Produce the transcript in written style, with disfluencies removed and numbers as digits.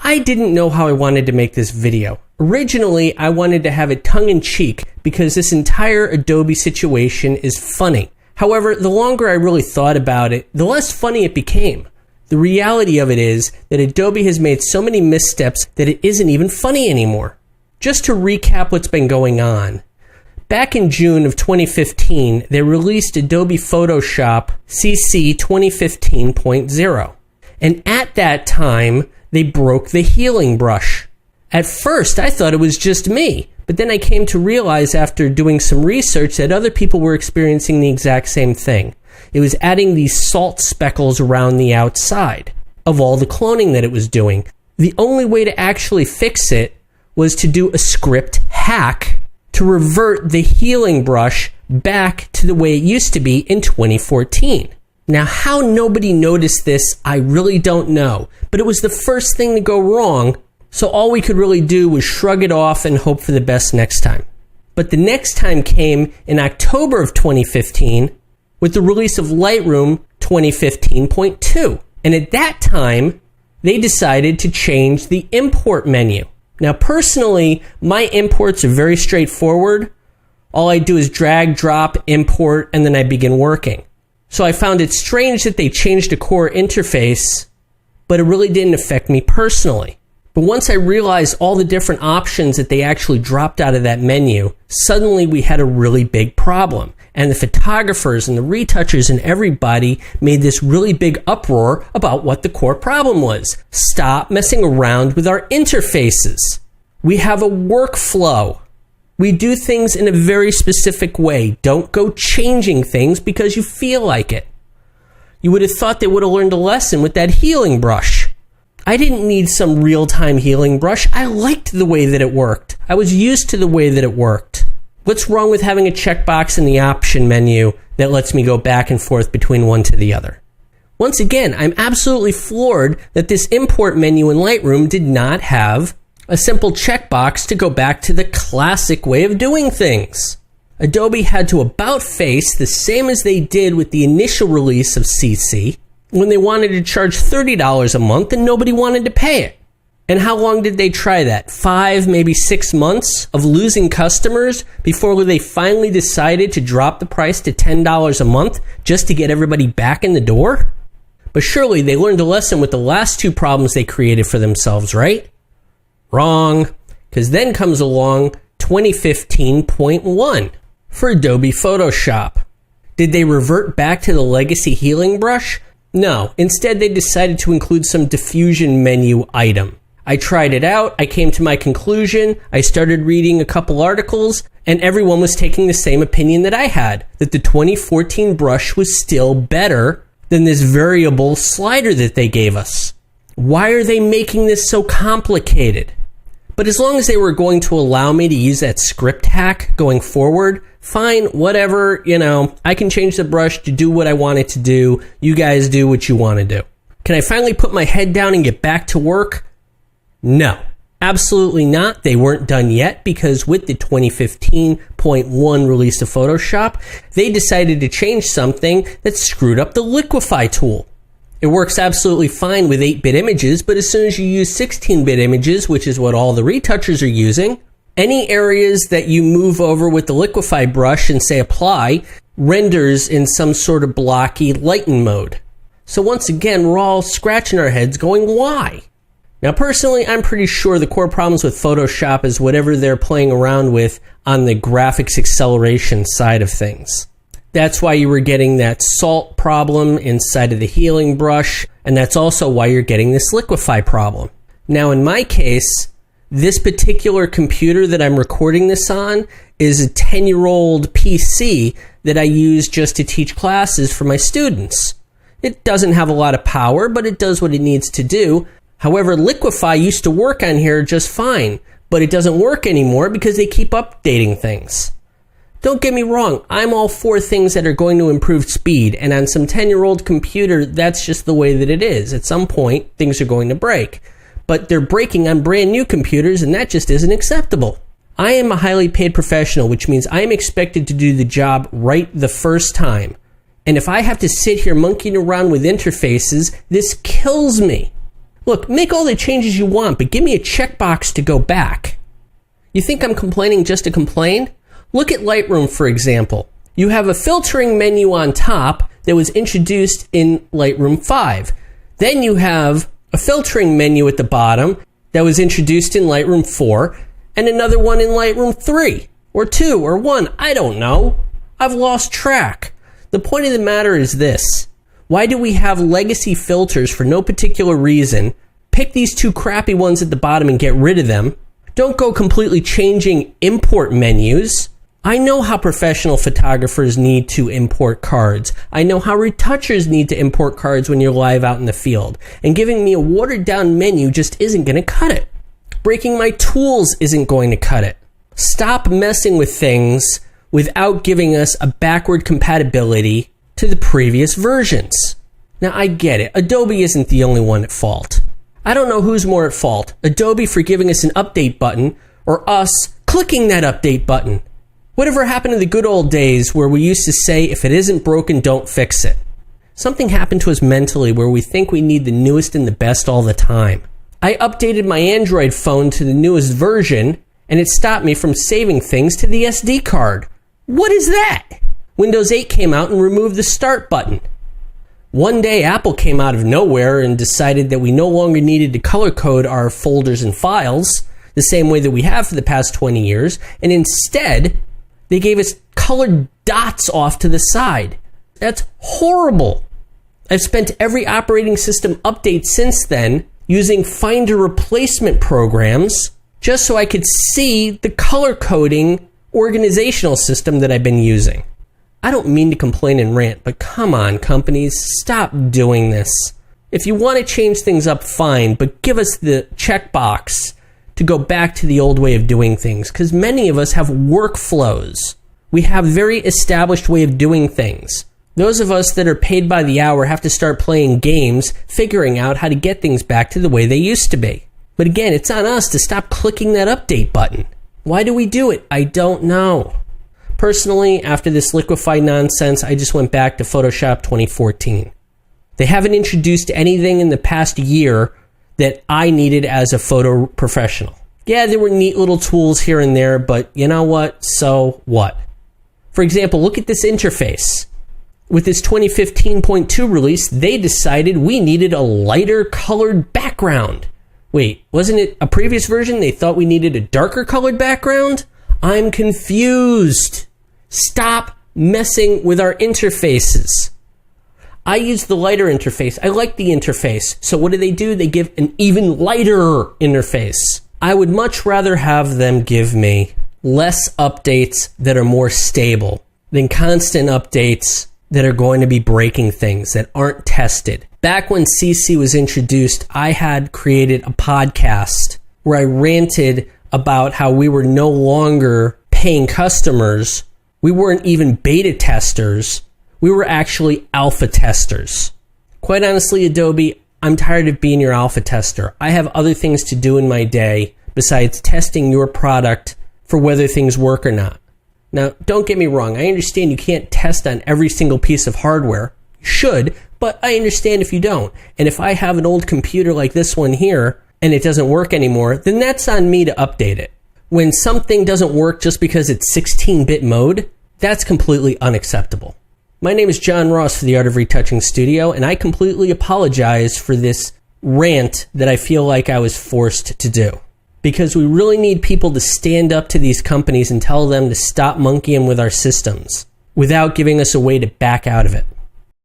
I didn't know how I wanted to make this video. Originally, I wanted to have it tongue-in-cheek because this entire Adobe situation is funny. However, the longer I really thought about it, the less funny it became. The reality of it is that Adobe has made so many missteps that it isn't even funny anymore. Just to recap what's been going on. Back in June of 2015, they released Adobe Photoshop CC 2015.0. And at that time, they broke the healing brush. At first, I thought it was just me, but then I came to realize after doing some research that other people were experiencing the exact same thing. It was adding these salt speckles around the outside of all the cloning that it was doing. The only way to actually fix it was to do a script hack to revert the healing brush back to the way it used to be in 2014. Now, how nobody noticed this, I really don't know, but it was the first thing to go wrong, so all we could really do was shrug it off and hope for the best next time. But the next time came in October of 2015 with the release of Lightroom 2015.2. And at that time, they decided to change the import menu. Now, personally, my imports are very straightforward. All I do is drag, drop, import, and then I begin working. So I found it strange that they changed the core interface, but it really didn't affect me personally. But once I realized all the different options that they actually dropped out of that menu, suddenly we had a really big problem. And the photographers and the retouchers and everybody made this really big uproar about what the core problem was. Stop messing around with our interfaces. We have a workflow. We do things in a very specific way. Don't go changing things because you feel like it. You would have thought they would have learned a lesson with that healing brush. I didn't need some real-time healing brush. I liked the way that it worked. I was used to the way that it worked. What's wrong with having a checkbox in the option menu that lets me go back and forth between one to the other? Once again, I'm absolutely floored that this import menu in Lightroom did not have a simple checkbox to go back to the classic way of doing things. Adobe had to about-face the same as they did with the initial release of CC when they wanted to charge $30 a month and nobody wanted to pay it. And how long did they try that? 5, maybe 6 months of losing customers before they finally decided to drop the price to $10 a month just to get everybody back in the door? But surely they learned a lesson with the last 2 problems they created for themselves, right? Wrong, because then comes along 2015.1 for Adobe Photoshop. Did they revert back to the legacy healing brush? No, instead they decided to include some diffusion menu item. I tried it out, I came to my conclusion, I started reading a couple articles, and everyone was taking the same opinion that I had, that the 2014 brush was still better than this variable slider that they gave us. Why are they making this so complicated? But as long as they were going to allow me to use that script hack going forward, fine, whatever, I can change the brush to do what I want it to do. You guys do what you want to do. Can I finally put my head down and get back to work? No, absolutely not. They weren't done yet because with the 2015.1 release of Photoshop, they decided to change something that screwed up the liquify tool. It works absolutely fine with 8-bit images, but as soon as you use 16-bit images, which is what all the retouchers are using, any areas that you move over with the liquify brush and say apply, renders in some sort of blocky lighten mode. So once again, we're all scratching our heads going, why? Now personally, I'm pretty sure the core problems with Photoshop is whatever they're playing around with on the graphics acceleration side of things. That's why you were getting that salt problem inside of the healing brush, and that's also why you're getting this liquify problem. Now in my case, this particular computer that I'm recording this on is a 10-year-old PC that I use just to teach classes for my students. It doesn't have a lot of power, but it does what it needs to do. However, liquify used to work on here just fine, but it doesn't work anymore because they keep updating things. Don't get me wrong, I'm all for things that are going to improve speed, and on some 10-year-old computer, that's just the way that it is. At some point, things are going to break. But they're breaking on brand new computers, and that just isn't acceptable. I am a highly paid professional, which means I am expected to do the job right the first time. And if I have to sit here monkeying around with interfaces, this kills me. Look, make all the changes you want, but give me a checkbox to go back. You think I'm complaining just to complain? Look at Lightroom, for example. You have a filtering menu on top that was introduced in Lightroom 5. Then you have a filtering menu at the bottom that was introduced in Lightroom 4, and another one in Lightroom 3, or 2, or 1. I don't know. I've lost track. The point of the matter is this. Why do we have legacy filters for no particular reason? Pick these two crappy ones at the bottom and get rid of them. Don't go completely changing import menus. I know how professional photographers need to import cards. I know how retouchers need to import cards when you're live out in the field. And giving me a watered down menu just isn't going to cut it. Breaking my tools isn't going to cut it. Stop messing with things without giving us a backward compatibility to the previous versions. Now I get it. Adobe isn't the only one at fault. I don't know who's more at fault. Adobe for giving us an update button or us clicking that update button. Whatever happened to the good old days where we used to say, if it isn't broken, don't fix it? Something happened to us mentally where we think we need the newest and the best all the time. I updated my Android phone to the newest version, and it stopped me from saving things to the SD card. What is that? Windows 8 came out and removed the start button. One day, Apple came out of nowhere and decided that we no longer needed to color code our folders and files the same way that we have for the past 20 years, and instead, they gave us colored dots off to the side. That's horrible. I've spent every operating system update since then using Finder replacement programs just so I could see the color coding organizational system that I've been using. I don't mean to complain and rant, but come on, companies, stop doing this. If you want to change things up, fine, but give us the checkbox to go back to the old way of doing things, because many of us have workflows. We have a very established way of doing things. Those of us that are paid by the hour have to start playing games, figuring out how to get things back to the way they used to be. But again, it's on us to stop clicking that update button. Why do we do it? I don't know. Personally, after this liquefied nonsense, I just went back to Photoshop 2014. They haven't introduced anything in the past year that I needed as a photo professional. Yeah, there were neat little tools here and there, but you know what? So what? For example, look at this interface. With this 2015.2 release, they decided we needed a lighter colored background. Wait, wasn't it a previous version they thought we needed a darker colored background? I'm confused. Stop messing with our interfaces. I use the lighter interface. I like the interface. So what do? They give an even lighter interface. I would much rather have them give me less updates that are more stable than constant updates that are going to be breaking things that aren't tested. Back when CC was introduced, I had created a podcast where I ranted about how we were no longer paying customers. We weren't even beta testers. We were actually alpha testers. Quite honestly, Adobe, I'm tired of being your alpha tester. I have other things to do in my day besides testing your product for whether things work or not. Now, don't get me wrong. I understand you can't test on every single piece of hardware. You should, but I understand if you don't. And if I have an old computer like this one here and it doesn't work anymore, then that's on me to update it. When something doesn't work just because it's 16-bit mode, that's completely unacceptable. My name is John Ross for the Art of Retouching Studio, and I completely apologize for this rant that I feel like I was forced to do. Because we really need people to stand up to these companies and tell them to stop monkeying with our systems without giving us a way to back out of it.